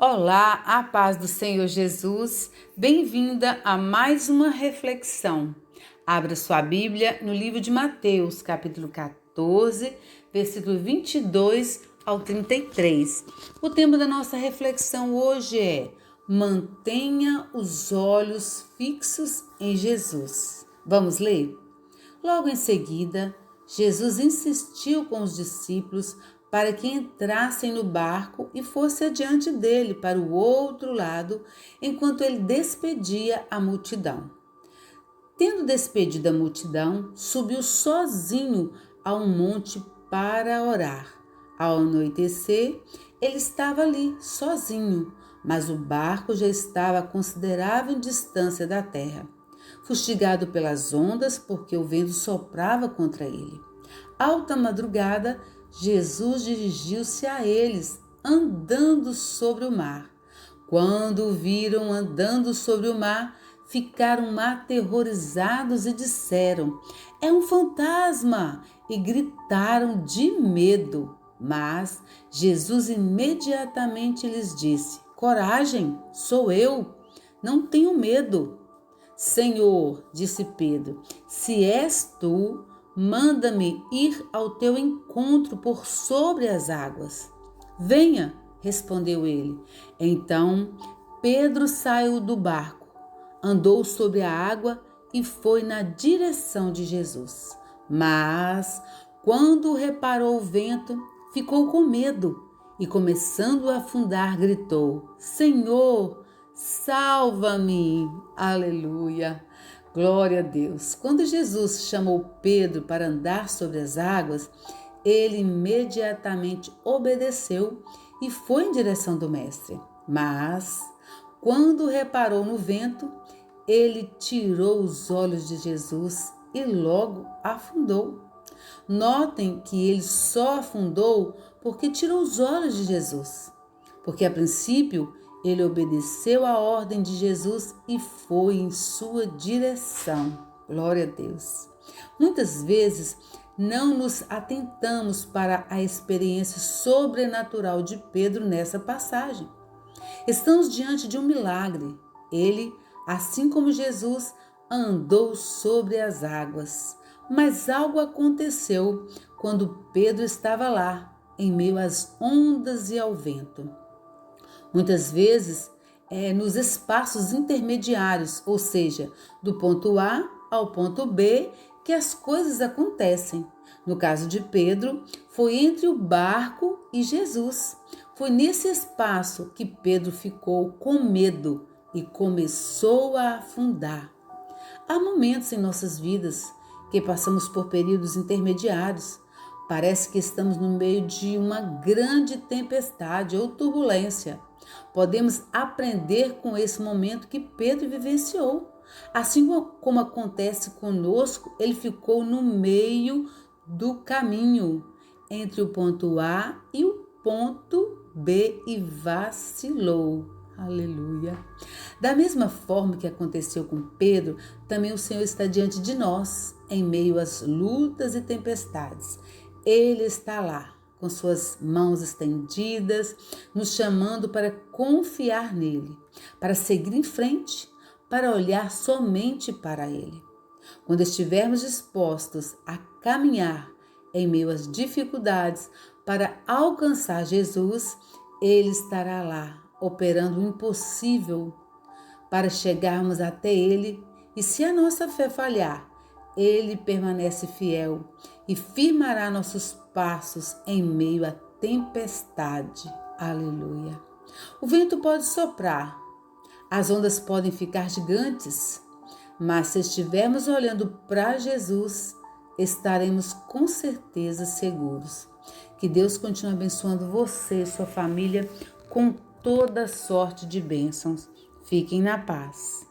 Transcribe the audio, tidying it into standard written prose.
Olá, a paz do Senhor Jesus, bem-vinda a mais uma reflexão. Abra sua Bíblia no livro de Mateus, capítulo 14, versículo 22 ao 33. O tema da nossa reflexão hoje é: mantenha os olhos fixos em Jesus. Vamos ler? Logo em seguida, Jesus insistiu com os discípulos para que entrassem no barco e fosse adiante dele para o outro lado, enquanto ele despedia a multidão. Tendo despedido a multidão, subiu sozinho a um monte para orar. Ao anoitecer, ele estava ali, sozinho, mas o barco já estava a considerável distância da terra, fustigado pelas ondas, porque o vento soprava contra ele. Alta madrugada, Jesus dirigiu-se a eles, andando sobre o mar. Quando o viram andando sobre o mar, ficaram aterrorizados e disseram: "É um fantasma!" e gritaram de medo. Mas Jesus imediatamente lhes disse: "Coragem, sou eu, não tenham medo." "Senhor", disse Pedro, "se és tu, manda-me ir ao teu encontro por sobre as águas." "Venha", respondeu ele. Então Pedro saiu do barco, andou sobre a água e foi na direção de Jesus. Mas, quando reparou o vento, ficou com medo e, começando a afundar, gritou: "Senhor, salva-me!" Aleluia! Glória a Deus! Quando Jesus chamou Pedro para andar sobre as águas, ele imediatamente obedeceu e foi em direção do Mestre. Mas, quando reparou no vento, ele tirou os olhos de Jesus e logo afundou. Notem que ele só afundou porque tirou os olhos de Jesus. Porque a princípio ele obedeceu à ordem de Jesus e foi em sua direção. Glória a Deus. Muitas vezes não nos atentamos para a experiência sobrenatural de Pedro nessa passagem. Estamos diante de um milagre. Ele, assim como Jesus, andou sobre as águas. Mas algo aconteceu quando Pedro estava lá, em meio às ondas e ao vento. Muitas vezes nos espaços intermediários, ou seja, do ponto A ao ponto B, que as coisas acontecem. No caso de Pedro, foi entre o barco e Jesus. Foi nesse espaço que Pedro ficou com medo e começou a afundar. Há momentos em nossas vidas que passamos por períodos intermediários. Parece que estamos no meio de uma grande tempestade ou turbulência. Podemos aprender com esse momento que Pedro vivenciou. Assim como acontece conosco, ele ficou no meio do caminho, entre o ponto A e o ponto B e vacilou. Aleluia. Da mesma forma que aconteceu com Pedro, também o Senhor está diante de nós, em meio às lutas e tempestades. Ele está lá, com suas mãos estendidas, nos chamando para confiar nele, para seguir em frente, para olhar somente para ele. Quando estivermos dispostos a caminhar em meio às dificuldades para alcançar Jesus, ele estará lá, operando o impossível para chegarmos até ele, e se a nossa fé falhar, ele permanece fiel e firmará nossos passos em meio à tempestade. Aleluia. O vento pode soprar, as ondas podem ficar gigantes, mas se estivermos olhando para Jesus, estaremos com certeza seguros. Que Deus continue abençoando você e sua família com toda sorte de bênçãos. Fiquem na paz.